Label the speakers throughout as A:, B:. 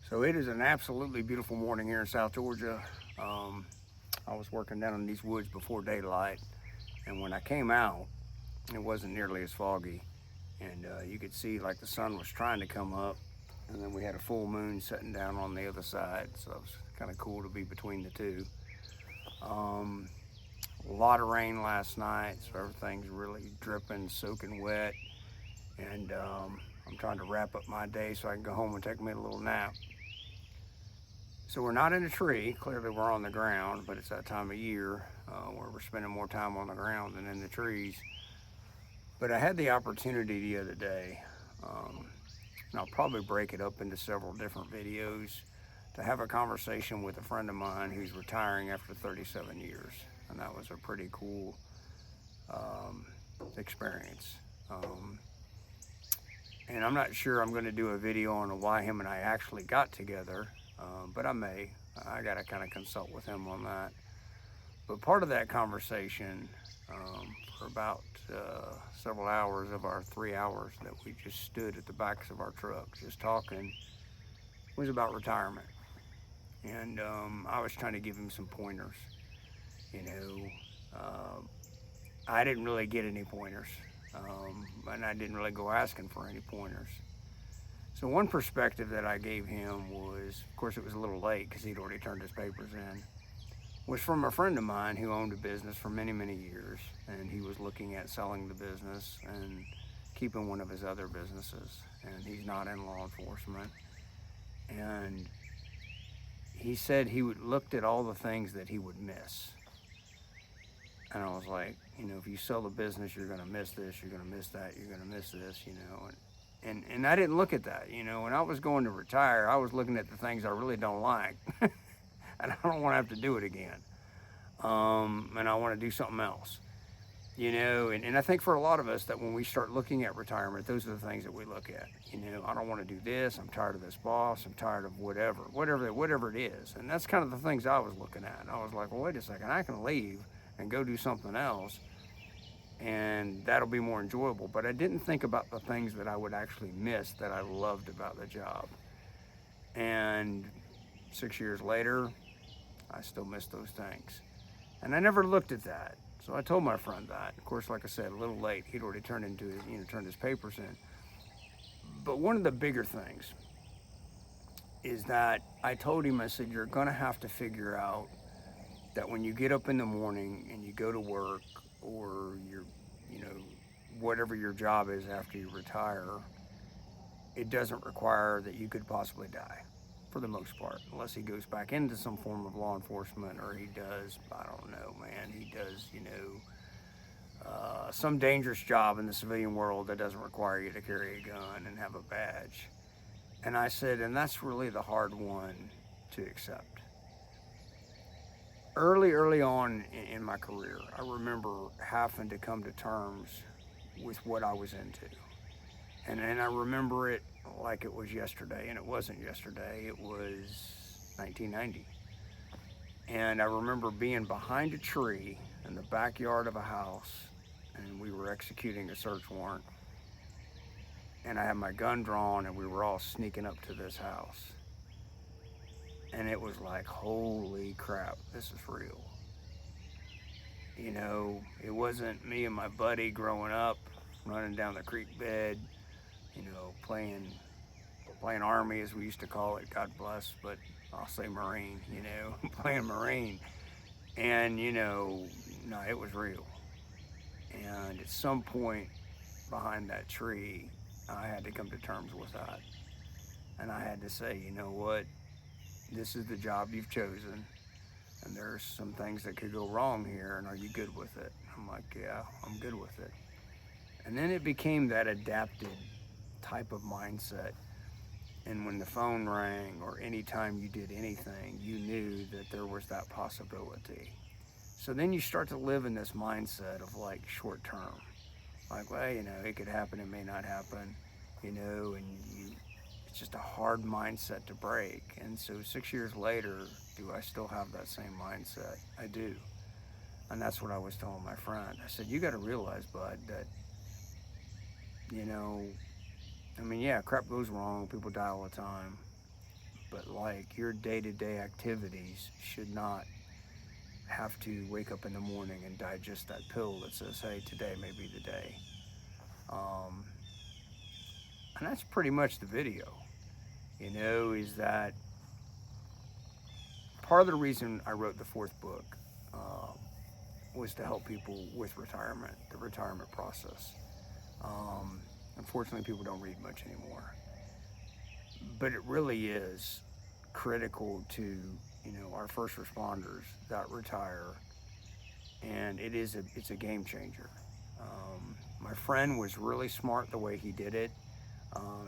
A: So it is an absolutely beautiful morning here in South Georgia. I was working down in these woods before daylight, and when I came out, it wasn't nearly as foggy, and you could see like the sun was trying to come up, and then we had a full moon sitting down on the other side, so it was kind of cool to be between the two. Um, a lot of rain last night, so everything's really dripping, soaking wet, and I'm trying to wrap up my day so I can go home and take me a little nap. So we're not in a tree. Clearly, we're on the ground, but it's that time of year where we're spending more time on the ground than in the trees. But I had the opportunity the other day, um, and I'll probably break it up into several different videos, to have a conversation with a friend of mine who's retiring after 37 years. And that was a pretty cool um, experience. Um, and I'm not sure I'm going to do a video on why him and I actually got together, but I may. I got to kind of consult with him on that. But part of that conversation, for about several hours of our 3 hours that we just stood at the backs of our truck just talking, was about retirement. And I was trying to give him some pointers. You know, uh, I didn't really get any pointers, and I didn't really go asking for any pointers. So one perspective that I gave him was, of course, it was a little late because he'd already turned his papers in, was from a friend of mine who owned a business for many, many years, and he was looking at selling the business and keeping one of his other businesses, and he's not in law enforcement. And he said he would looked at all the things that he would miss. And I was like, if you sell the business, you're going to miss this, you're going to miss that, you're going to miss this, And I didn't look at that. When I was going to retire, I was looking at the things I really don't like. And I don't want to have to do it again. And I want to do something else. And I think for a lot of us that when we start looking at retirement, those are the things that we look at. I don't want to do this. I'm tired of this boss. I'm tired of whatever it is. And that's kind of the things I was looking at. I was like, well, wait a second, I can leave and go do something else, and that'll be more enjoyable. But I didn't think about the things that I would actually miss that I loved about the job. And 6 years later, I still miss those things. And I never looked at that. So I told my friend that. Of course, like I said, a little late. He'd already turned his papers in. But one of the bigger things is that I told him, I said, you're going to have to figure out that when you get up in the morning and you go to work, or you know, whatever your job is after you retire, it doesn't require that you could possibly die, for the most part, unless he goes back into some form of law enforcement, or he does, I don't know, man, he does, some dangerous job in the civilian world that doesn't require you to carry a gun and have a badge. And I said, and that's really the hard one to accept. Early on in my career, I remember having to come to terms with what I was into. And I remember it like it was yesterday, and it wasn't yesterday, it was 1990. And I remember being behind a tree in the backyard of a house, and we were executing a search warrant. And I had my gun drawn, and we were all sneaking up to this house. And it was like, holy crap, this is real. It wasn't me and my buddy growing up, running down the creek bed, playing Army, as we used to call it, God bless, but I'll say Marine, playing Marine. And, no, it was real. And at some point behind that tree, I had to come to terms with that. And I had to say, you know what? This is the job you've chosen, and there's some things that could go wrong here, and are you good with it? I'm like, yeah, I'm good with it. And then it became that adapted type of mindset. And when the phone rang, or anytime you did anything, you knew that there was that possibility. So then you start to live in this mindset of like short term. Like, well, it could happen, it may not happen, and it's just a hard mindset to break. And so 6 years later, do I still have that same mindset? I do. And that's what I was telling my friend. I said, you got to realize, bud, that, yeah, crap goes wrong. People die all the time. but like your day-to-day activities should not have to wake up in the morning and digest that pill that says, hey, today may be the day. And that's pretty much the video, is that part of the reason I wrote the fourth book was to help people with retirement, the retirement process. Unfortunately, people don't read much anymore. But it really is critical to, our first responders that retire, and it's a game changer. My friend was really smart the way he did it.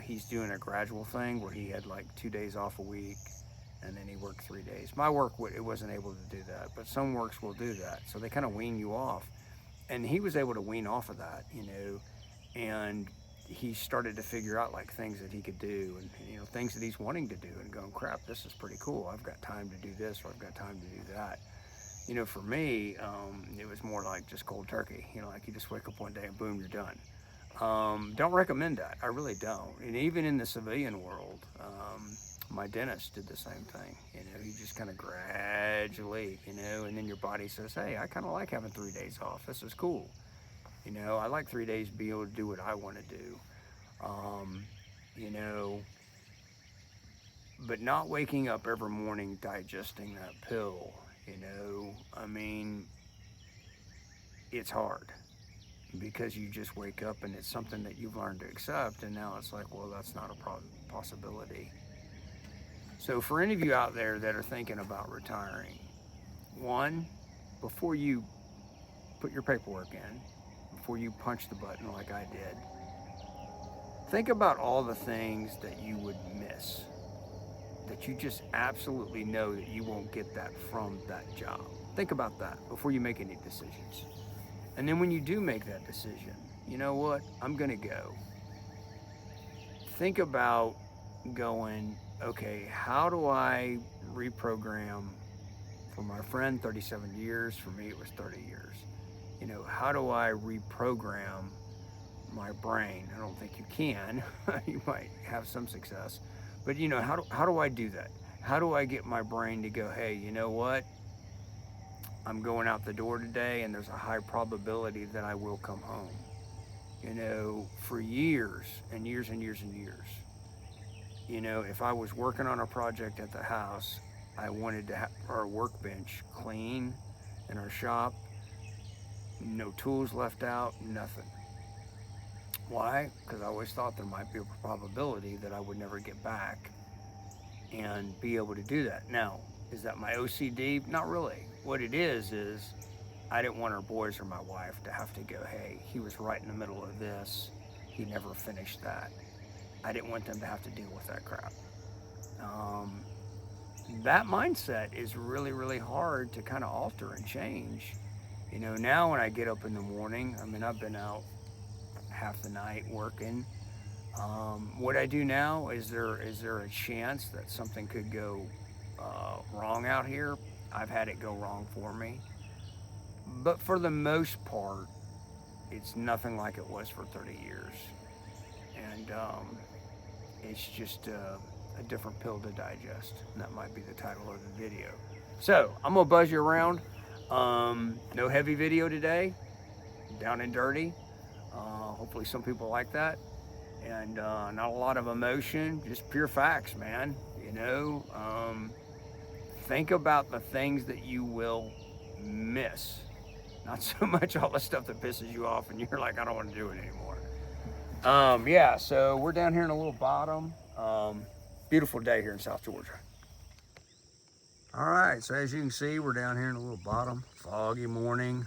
A: He's doing a gradual thing where he had like 2 days off a week, and then he worked 3 days. My work, it wasn't able to do that, but some works will do that. So they kind of wean you off. And he was able to wean off of that, and he started to figure out like things that he could do and, things that he's wanting to do and going, crap, this is pretty cool. I've got time to do this, or I've got time to do that. For me, it was more like just cold turkey, like you just wake up one day and boom, you're done. Don't recommend that. I really don't. And even in the civilian world, my dentist did the same thing. He just kind of gradually, and then your body says, hey, I kind of like having 3 days off. This is cool. I like 3 days to be able to do what I want to do. But not waking up every morning digesting that pill, it's hard. Because you just wake up and it's something that you've learned to accept, and now it's like, well, that's not a possibility. So for any of you out there that are thinking about retiring, one, before you put your paperwork in, before you punch the button like I did, think about all the things that you would miss, that you just absolutely know that you won't get that from that job. Think about that before you make any decisions. And then when you do make that decision, you know what? I'm going to go. Think about going, okay, how do I reprogram? For my friend, 37 years. For me, it was 30 years. How do I reprogram my brain? I don't think you can. You might have some success. But, how do I do that? How do I get my brain to go, hey, you know what? I'm going out the door today, and there's a high probability that I will come home. For years and years and years and years, if I was working on a project at the house, I wanted to have our workbench clean in our shop, no tools left out, nothing. Why? Because I always thought there might be a probability that I would never get back and be able to do that. Now, is that my OCD? Not really. What it is I didn't want our boys or my wife to have to go, hey, he was right in the middle of this, he never finished that. I didn't want them to have to deal with that crap. That mindset is really, really hard to kind of alter and change. Now when I get up in the morning, I've been out half the night working. What I do now, is there a chance that something could go wrong out here? I've had it go wrong for me. But for the most part, it's nothing like it was for 30 years. And it's just a different pill to digest. And that might be the title of the video. So I'm gonna buzz you around. No heavy video today, down and dirty. Hopefully some people like that. And not a lot of emotion, just pure facts, man. Think about the things that you will miss. Not so much all the stuff that pisses you off and you're like, I don't want to do it anymore. So we're down here in a little bottom. Beautiful day here in South Georgia. All right, so as you can see, we're down here in a little bottom. Foggy morning.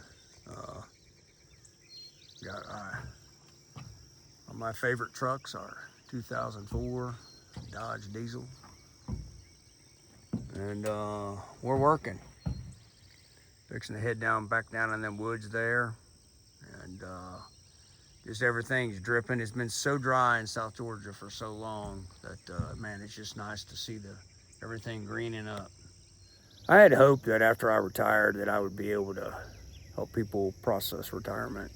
A: Got one of my favorite trucks, our 2004 Dodge Diesel. And we're working. Fixing to head back down in them woods there. And just everything's dripping. It's been so dry in South Georgia for so long that, man, it's just nice to see everything greening up. I had hoped that after I retired that I would be able to help people process retirement,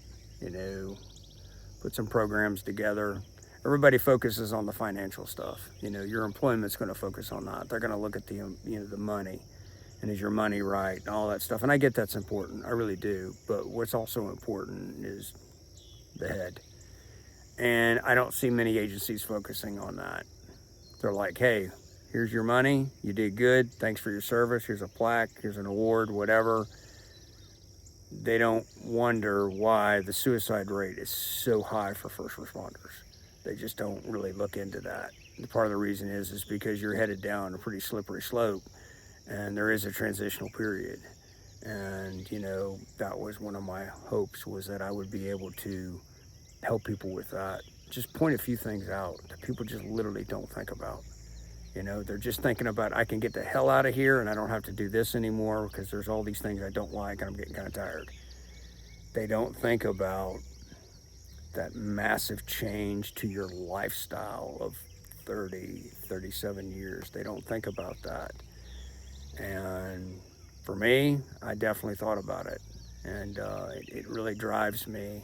A: put some programs together. everybody focuses on the financial stuff. You know, your employment's going to focus on that. They're going to look at the, you know, the money, and is your money right, and all that stuff. And I get that's important, I really do. But what's also important is the head. And I don't see many agencies focusing on that. They're like, hey, here's your money, you did good, thanks for your service, here's a plaque, here's an award, whatever. They don't wonder why the suicide rate is so high for first responders. They just don't really look into that. And part of the reason is because you're headed down a pretty slippery slope, and there is a transitional period. And, you know, that was one of my hopes, was that I would be able to help people with that. Just point a few things out that people just literally don't think about. You know, they're just thinking about, I can get the hell out of here and I don't have to do this anymore because there's all these things I don't like and I'm getting kind of tired. They don't think about that massive change to your lifestyle of 30, 37 years. They don't think about that. And for me, I definitely thought about it. And it really drives me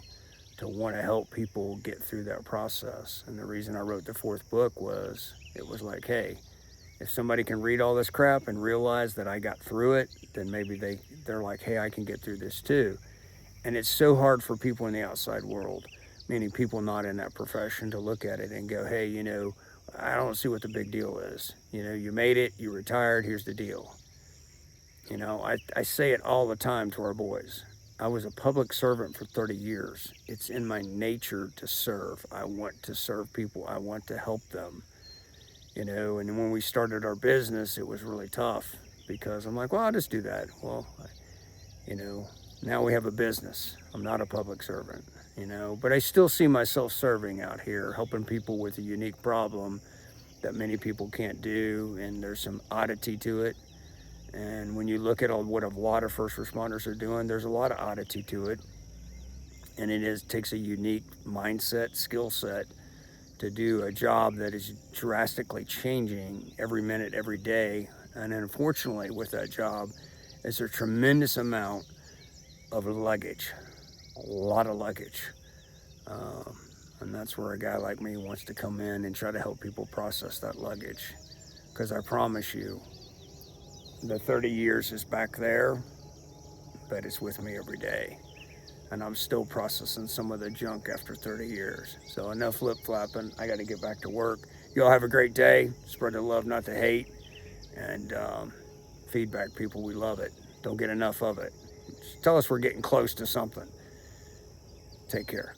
A: to want to help people get through that process. And the reason I wrote the fourth book was, it was like, hey, if somebody can read all this crap and realize that I got through it, then maybe they're like, hey, I can get through this too. And it's so hard for people in the outside world, meaning people not in that profession, to look at it and go, hey, you know, I don't see what the big deal is. You know, you made it, you retired, here's the deal. You know, I say it all the time to our boys. I was a public servant for 30 years. It's in my nature to serve. I want to serve people. I want to help them. You know, and when we started our business, it was really tough because I'm like, well, I'll just do that. Well, you know, now we have a business. I'm not a public servant, you know, but I still see myself serving out here, helping people with a unique problem that many people can't do, and there's some oddity to it. And when you look at what a lot of first responders are doing, there's a lot of oddity to it. And it takes a unique mindset, skill set to do a job that is drastically changing every minute, every day. And unfortunately, with that job, is a tremendous amount of luggage, a lot of luggage. And that's where a guy like me wants to come in and try to help people process that luggage. Because I promise you, the 30 years is back there, but it's with me every day. And I'm still processing some of the junk after 30 years. So enough flip-flopping, I gotta get back to work. You all have a great day. Spread the love, not the hate. And feedback, people, we love it. Don't get enough of it. Just tell us we're getting close to something. Take care.